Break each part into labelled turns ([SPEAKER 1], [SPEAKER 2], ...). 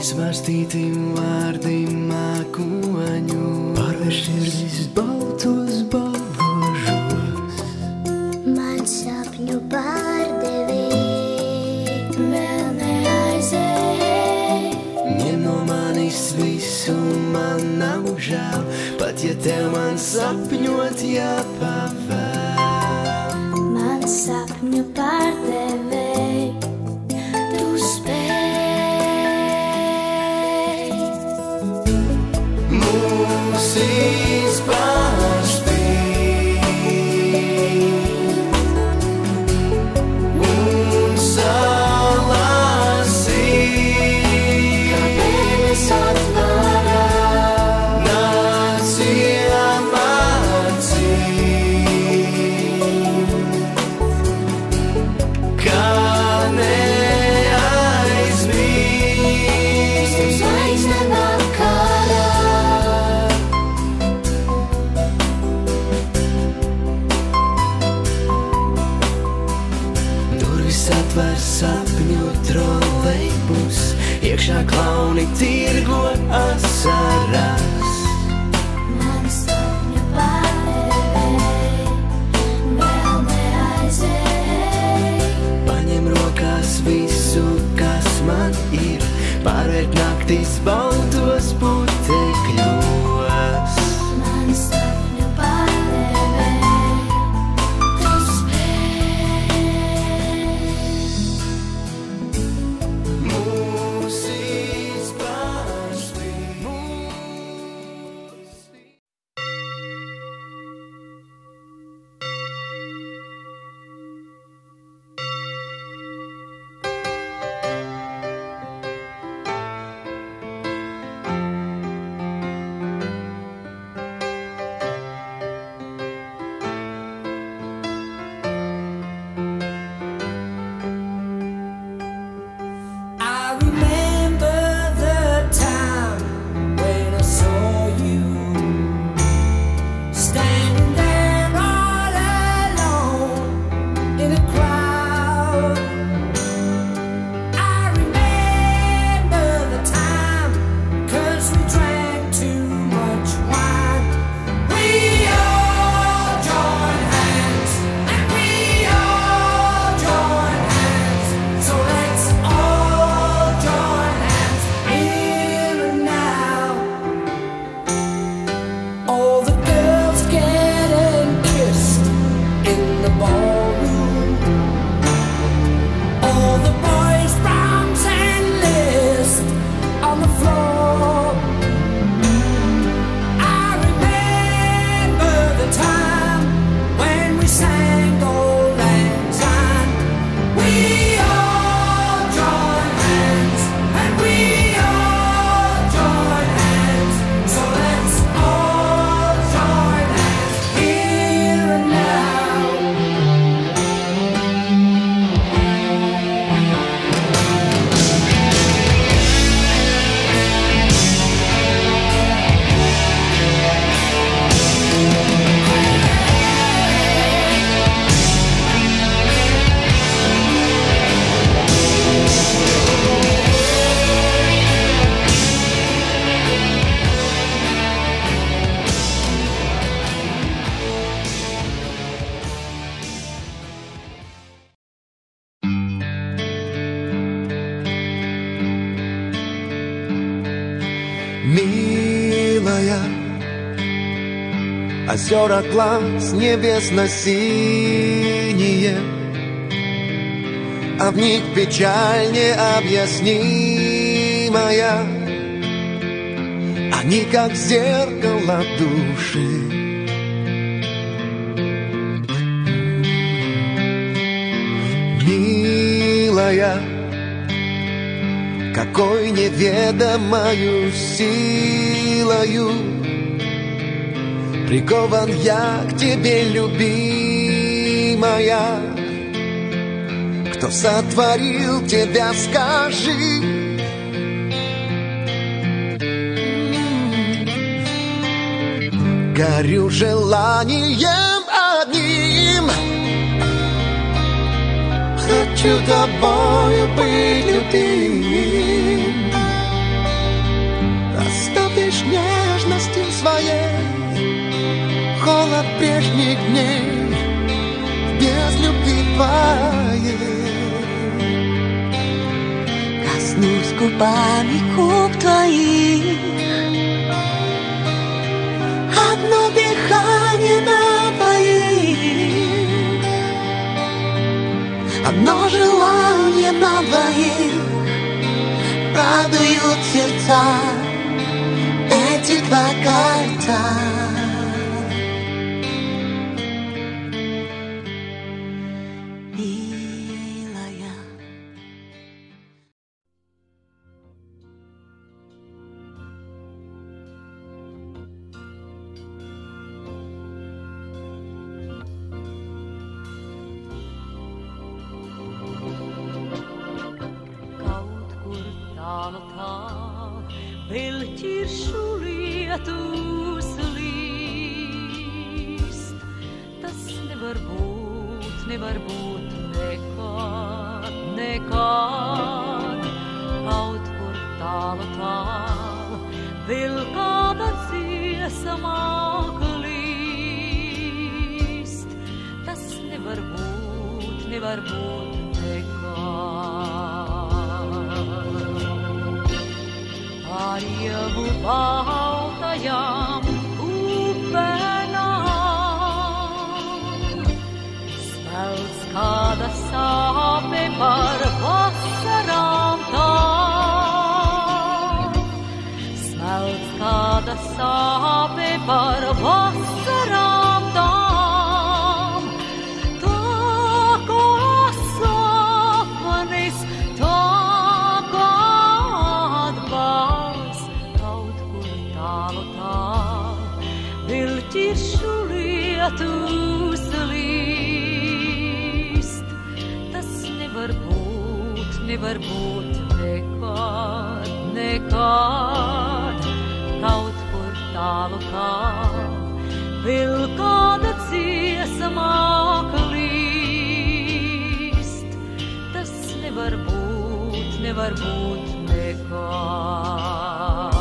[SPEAKER 1] Svarstīti vārdi mākoņu, pārvērš sirdis baltos balvožos.
[SPEAKER 2] Man sapņu pārdevi vēl neaizēj.
[SPEAKER 1] Ņem no manis visu, man nav žēl, pat ja tev man sapņot jāpavēl.
[SPEAKER 2] Man sapņu pārdevi tu spēj.
[SPEAKER 1] Mūs izpārspīt un salasīt,
[SPEAKER 2] Kā debesis atvarā,
[SPEAKER 1] nācijām acīm, kā neaizmirst
[SPEAKER 2] zvaigzne vakarā.
[SPEAKER 1] Durvis atver sapņu trolejbus, iekšā klauni tirgo asaras.
[SPEAKER 2] Man sapņu pārdevi vēl neaizēj.
[SPEAKER 1] Paņem rokās visu, kas man ir, pārvērt naktis baltos putekļos.
[SPEAKER 2] Man sapņu pārdevi tu spēj.
[SPEAKER 1] Mūs izpārspīt.
[SPEAKER 3] I remember the time when I saw you standing there all alone in a crowd. I remember the time 'cause we drank too much wine. We all joined hands and we all joined hands. So let's all join hands here and now. All the girls getting kissed in the ballroom. All the boys' Brahms and Liszt on the floor. I remember the time when we sang Old Lang Syne. We all joined hands and we all joined hands. So let's all join hands here and now.
[SPEAKER 1] Милая, озера глаз небесно-синие, а в них печаль необъяснимая. Они как зеркало души. Милая, какой неведомою силою прикован я к тебе, любимая. Кто сотворил тебя, скажи? Горю желанием одним, хочу тобою быть любим. Растопишь нежностью своей холод прежних дней без любви твоей.
[SPEAKER 4] Коснусь губами губ твоих, одно дыхание на двоих, одно желание на двоих. Радуют сердца эти два кольца. Милая.
[SPEAKER 5] Kaut kur tālu velķiršu lietus līst. Tas nevar būt nekad, nekad. Kaut kur tālu vēl kāda dziesma klīst. Tas nevar būt nekad. Par ievu baltajām upenām smelts kāda sāpe par vasarām tām. Smelts kāda sāpe par vasarām tām. Tā kā sapnis, tā kā atbalsts. Vilķiršu lietus līst. Tas nevar būt nekad, nekad. Kaut kur tālu vēl kāda dziesma klīst. Tas nevar būt nekad.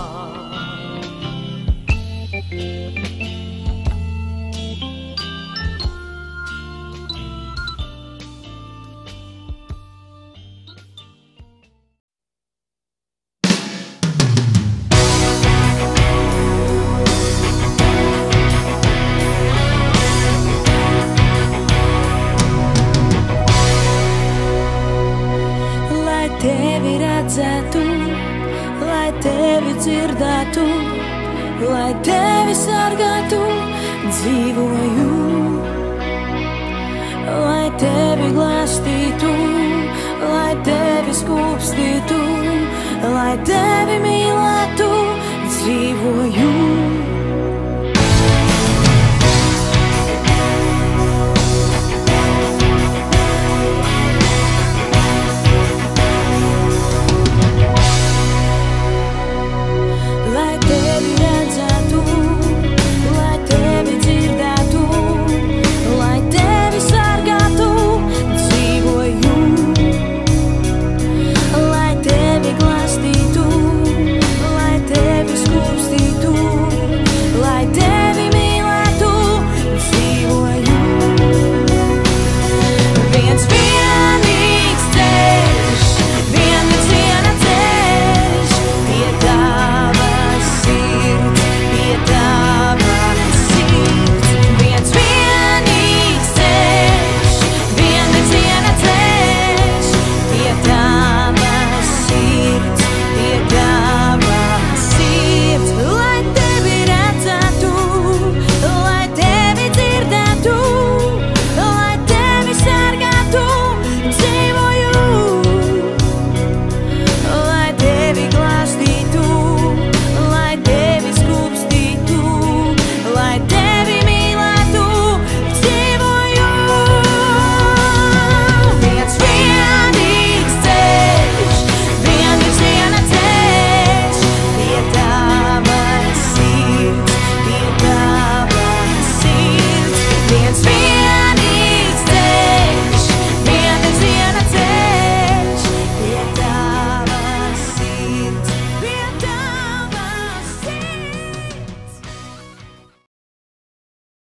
[SPEAKER 2] Lai tevi redzētu, lai tevi dzirdētu, lai tevi sargātu, dzīvoju. Lai tevi glāstītu, lai tevi skūpstītu, lai tevi mīlētu, dzīvoju.